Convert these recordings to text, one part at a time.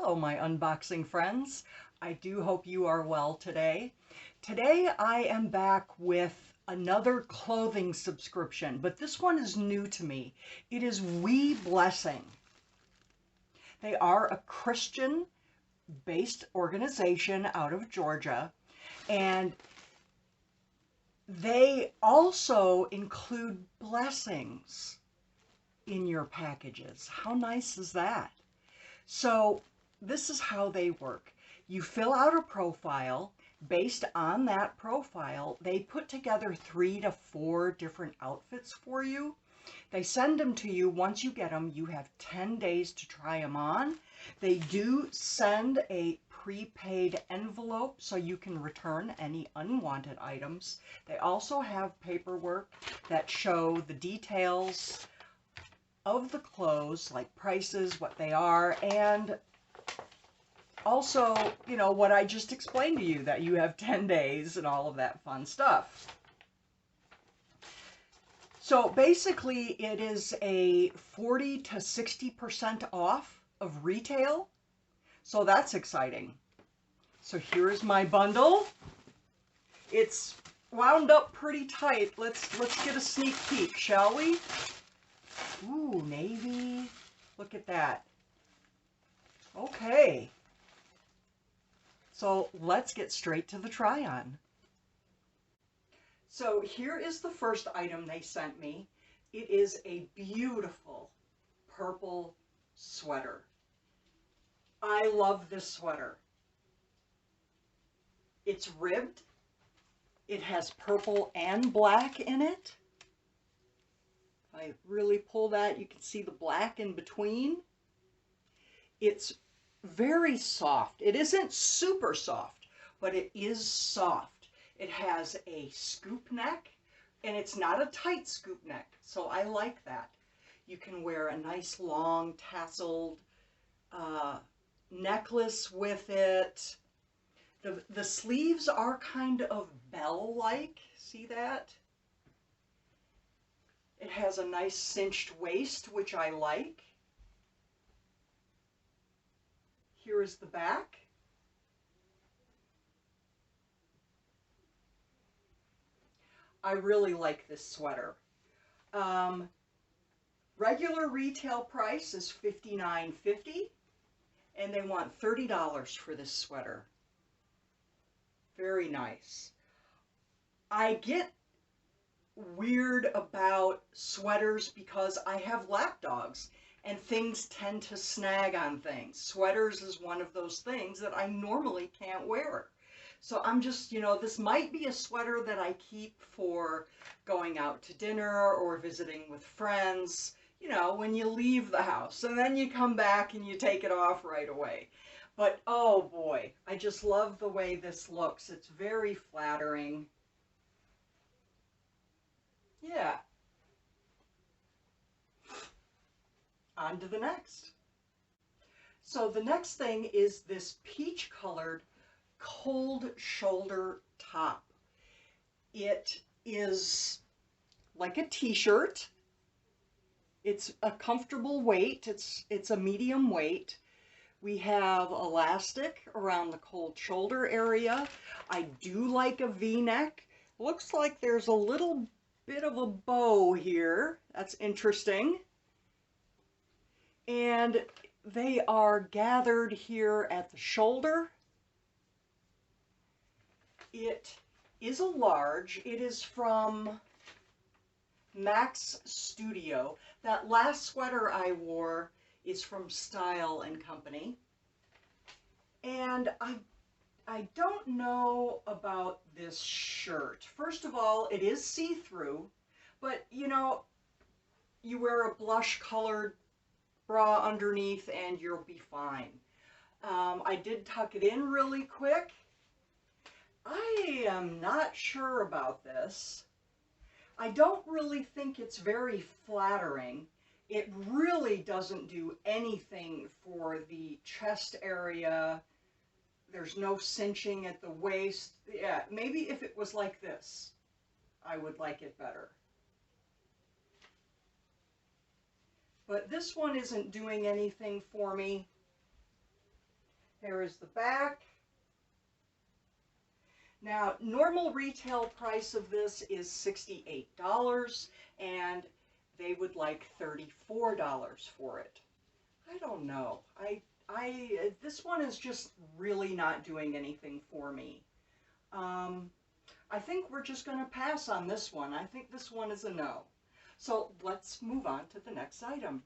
Hello, my unboxing friends. I do hope you are well today. Today I am back with another clothing subscription, but this one is new to me. It is weeblessing. They are a Christian-based organization out of Georgia, and they also include blessings in your packages. How nice is that? So this is how they work. You fill out a profile. Based on that profile, they put together 3 to 4 different outfits for you. They send them to you. Once you get them, you have 10 days to try them on. They do send a prepaid envelope so you can return any unwanted items. They also have paperwork that show the details of the clothes, like prices, what they are, and also, you know, what I just explained to you, that you have 10 days and all of that fun stuff. So basically it is a 40 to 60% off of retail. So that's exciting. So here's my bundle. It's wound up pretty tight. Let's get a sneak peek, shall we? Ooh, navy. Look at that. Okay. So let's get straight to the try-on. So here is the first item they sent me. It is a beautiful purple sweater. I love this sweater. It's ribbed. It has purple and black in it. If I really pull that, you can see the black in between. It's very soft. It isn't super soft, but it is soft. It has a scoop neck, and it's not a tight scoop neck, so I like that. You can wear a nice long tasseled necklace with it. The sleeves are kind of bell-like. See that? It has a nice cinched waist, which I like. Here is the back. I really like this sweater. Regular retail price is $59.50, and they want $30 for this sweater. Very nice. I get weird about sweaters because I have lap dogs and things tend to snag on things. Sweaters is one of those things that I normally can't wear. So I'm just, you know, this might be a sweater that I keep for going out to dinner or visiting with friends, you know, when you leave the house and then you come back and you take it off right away. But oh boy, I just love the way this looks. It's very flattering. Yeah. On to the next. So the next thing is this peach colored cold shoulder top. It is like a t-shirt. It's a comfortable weight. It's a medium weight. We have elastic around the cold shoulder area. I do like a V-neck. Looks like there's a little bit of a bow here. That's interesting. And they are gathered here at the shoulder. It is a large. It is from Max Studio. That last sweater I wore is from Style and Company. And I don't know about this shirt. First of all, it is see-through, but you know, you wear a blush colored bra underneath and you'll be fine. I did tuck it in really quick. I am not sure about this. I don't really think it's very flattering. It really doesn't do anything for the chest area. There's no cinching at the waist. Yeah, maybe if it was like this, I would like it better. But this one isn't doing anything for me. Here is the back. Now, normal retail price of this is $68, and they would like $34 for it. I don't know. This one is just really not doing anything for me. I think we're just going to pass on this one. I think this one is a no. So let's move on to the next item.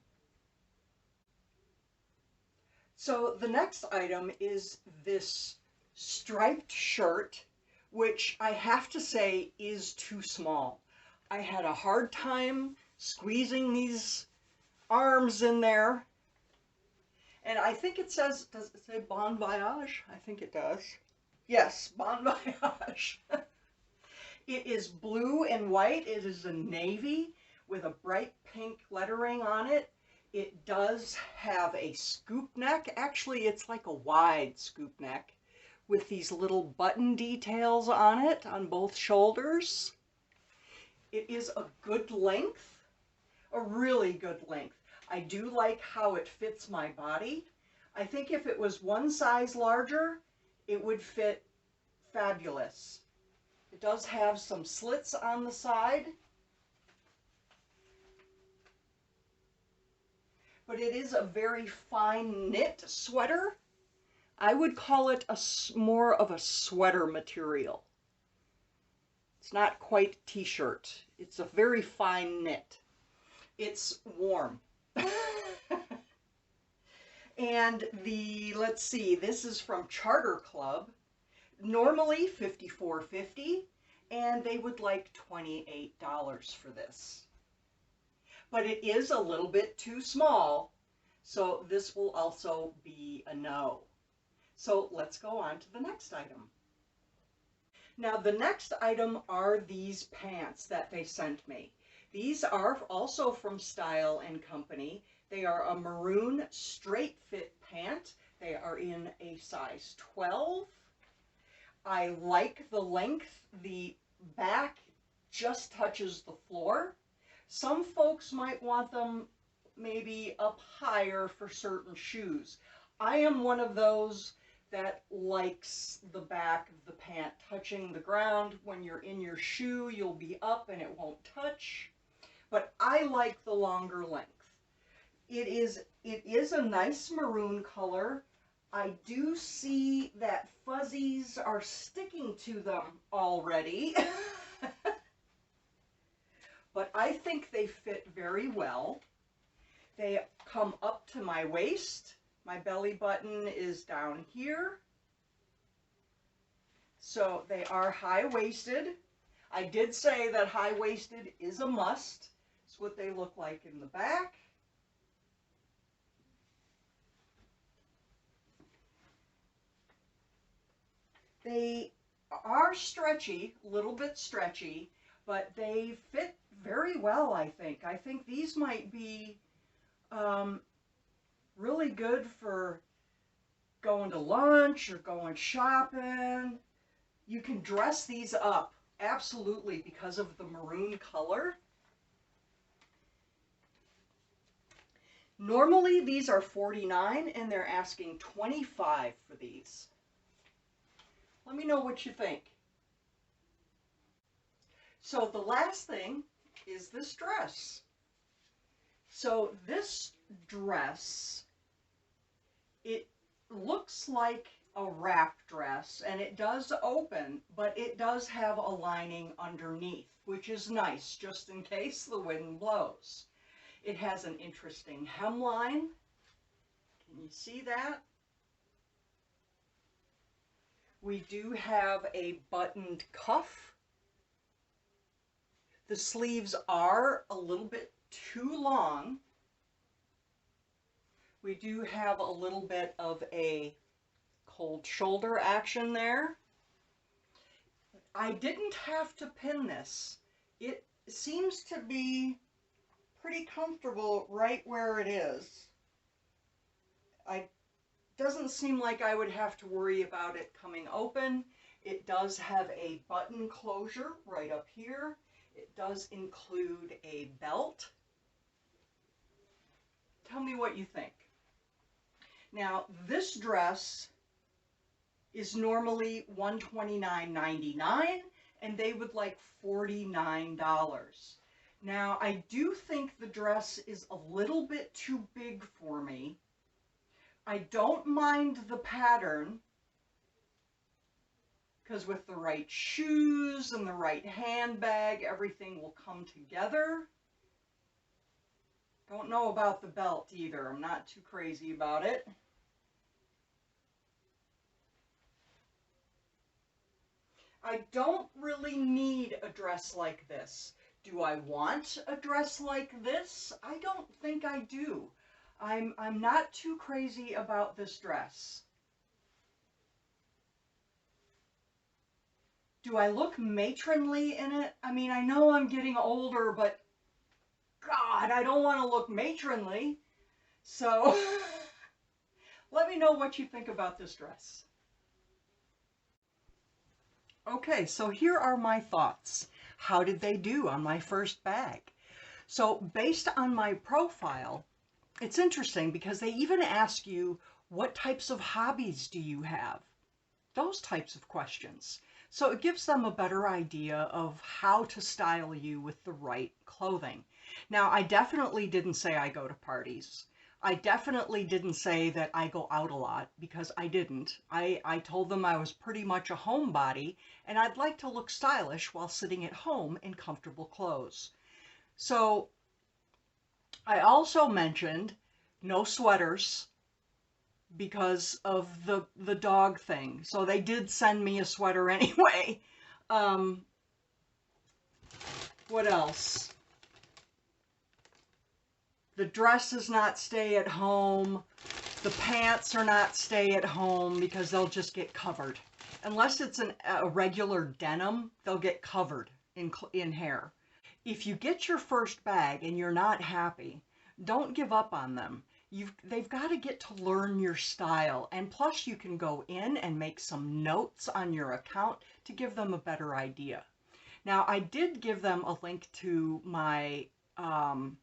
So the next item is this striped shirt, which I have to say is too small. I had a hard time squeezing these arms in there. And I think it says, does it say Bon Voyage? I think it does. Yes, Bon Voyage. It is blue and white. It is a navy with a bright pink lettering on it. It does have a scoop neck. Actually, it's like a wide scoop neck with these little button details on it on both shoulders. It is a good length, a really good length. I do like how it fits my body. I think if it was one size larger, it would fit fabulous. It does have some slits on the side, but it is a very fine knit sweater. I would call it more of a sweater material. It's not quite t-shirt. It's a very fine knit. It's warm. And let's see, this is from Charter Club. Normally $54.50, and they would like $28 for this. But it is a little bit too small, so this will also be a no. So let's go on to the next item. Now the next item are these pants that they sent me. These are also from Style & Company. They are a maroon straight fit pant. They are in a size 12. I like the length. The back just touches the floor. Some folks might want them maybe up higher for certain shoes. I am one of those that likes the back of the pant touching the ground. When you're in your shoe, you'll be up and it won't touch. But I like the longer length. It is a nice maroon color. I do see that fuzzies are sticking to them already. But I think they fit very well. They come up to my waist. My belly button is down here. So they are high-waisted. I did say that high-waisted is a must. It's what they look like in the back. They are stretchy, a little bit stretchy, but they fit very well, I think. I think these might be really good for going to lunch or going shopping. You can dress these up, absolutely, because of the maroon color. Normally these are $49 and they're asking $25 for these. Let me know what you think. So the last thing is this dress. So this dress, it looks like a wrap dress and it does open, but it does have a lining underneath, which is nice just in case the wind blows. It has an interesting hemline. Can you see that? We do have a buttoned cuff. The sleeves are a little bit too long. We do have a little bit of a cold shoulder action there. I didn't have to pin this. It seems to be pretty comfortable right where it is. Doesn't seem like I would have to worry about it coming open. It does have a button closure right up here. It does include a belt. Tell me what you think. Now, this dress is normally $129.99, and they would like $49. Now, I do think the dress is a little bit too big for me. I don't mind the pattern, because with the right shoes and the right handbag, everything will come together. Don't know about the belt either. I'm not too crazy about it. I don't really need a dress like this. Do I want a dress like this? I don't think I do. I'm not too crazy about this dress. Do I look matronly in it? I mean, I know I'm getting older, but God, I don't want to look matronly. So let me know what you think about this dress. Okay, so here are my thoughts. How did they do on my first bag? So based on my profile, it's interesting because they even ask you, what types of hobbies do you have? Those types of questions. So it gives them a better idea of how to style you with the right clothing. Now, I definitely didn't say I go to parties. I definitely didn't say that I go out a lot, because I didn't. I told them I was pretty much a homebody and I'd like to look stylish while sitting at home in comfortable clothes. So I also mentioned no sweaters, because of the dog thing. So they did send me a sweater anyway. What else? The dress is not stay at home. The pants are not stay at home because they'll just get covered. Unless it's a regular denim, they'll get covered in hair. If you get your first bag and you're not happy, don't give up on them. They've got to get to learn your style, and plus you can go in and make some notes on your account to give them a better idea. Now, I did give them a link to my, not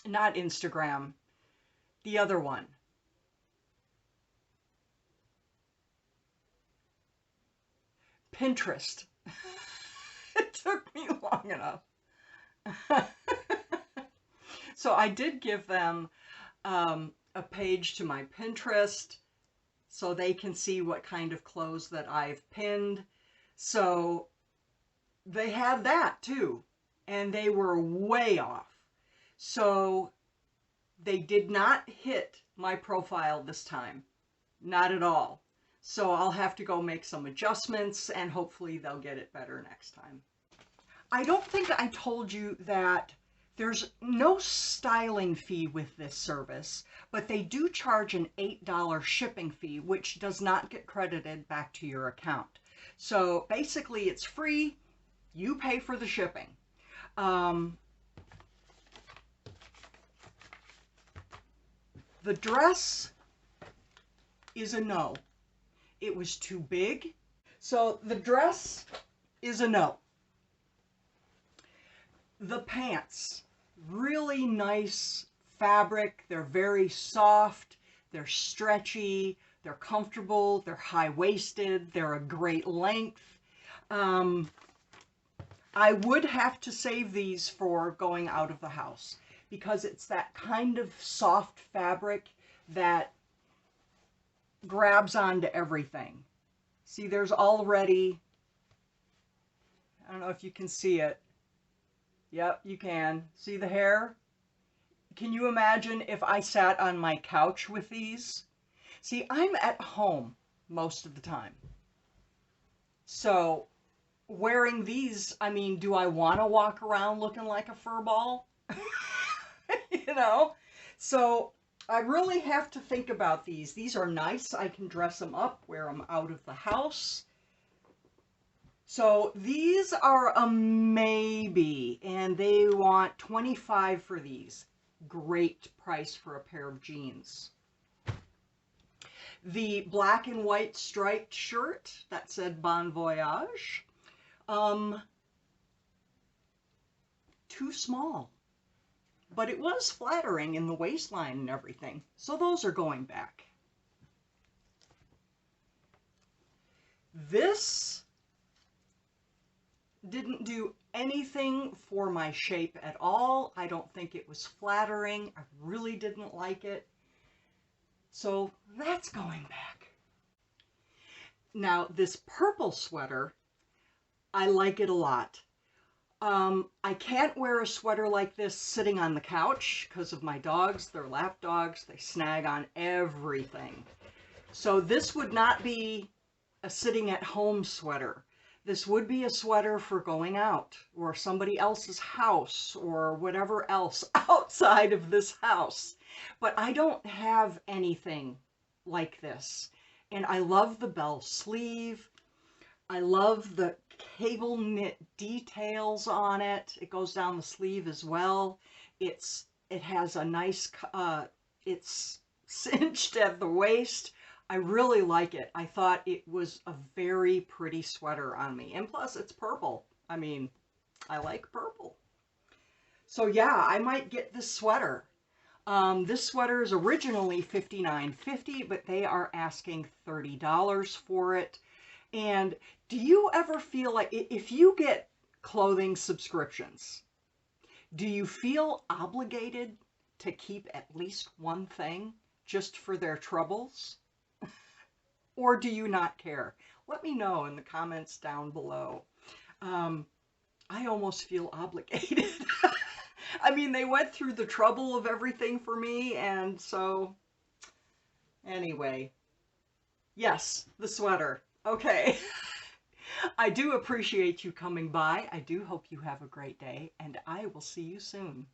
Instagram, the other one. Pinterest. It took me long enough. So I did give them a page to my Pinterest so they can see what kind of clothes that I've pinned. So they had that too, and they were way off. So they did not hit my profile this time, not at all. So I'll have to go make some adjustments, and hopefully they'll get it better next time. I don't think I told you that there's no styling fee with this service, but they do charge an $8 shipping fee, which does not get credited back to your account. So basically it's free, you pay for the shipping. The dress is a no. It was too big. So the dress is a no. The pants, really nice fabric. They're very soft, they're stretchy, they're comfortable, they're high-waisted, they're a great length. I would have to save these for going out of the house, because it's that kind of soft fabric that grabs onto everything. See, there's already, I don't know if you can see it. Yep, you can. See the hair? Can you imagine if I sat on my couch with these? See, I'm at home most of the time. So wearing these, I mean, do I want to walk around looking like a fur ball? You know? So I really have to think about these. These are nice. I can dress them up, wear them out of the house. So these are a maybe, and they want $25 for these. Great price for a pair of jeans. The black and white striped shirt that said Bon Voyage, too small. But it was flattering in the waistline and everything, so those are going back. This didn't do anything for my shape at all. I don't think it was flattering. I really didn't like it. So that's going back. Now this purple sweater, I like it a lot. I can't wear a sweater like this sitting on the couch because of my dogs. They're lap dogs. They snag on everything. So this would not be a sitting at home sweater. This would be a sweater for going out or somebody else's house or whatever else outside of this house. But I don't have anything like this. And I love the bell sleeve. I love the cable knit details on it. It goes down the sleeve as well. It has a nice, it's cinched at the waist. I really like it. I thought it was a very pretty sweater on me. And plus it's purple. I mean, I like purple. So yeah, I might get this sweater. This sweater is originally $59.50, but they are asking $30 for it. And do you ever feel like, if you get clothing subscriptions, do you feel obligated to keep at least one thing just for their troubles? Or do you not care? Let me know in the comments down below. I almost feel obligated. I mean, they went through the trouble of everything for me, and so, anyway. Yes, the sweater. Okay. I do appreciate you coming by. I do hope you have a great day, and I will see you soon.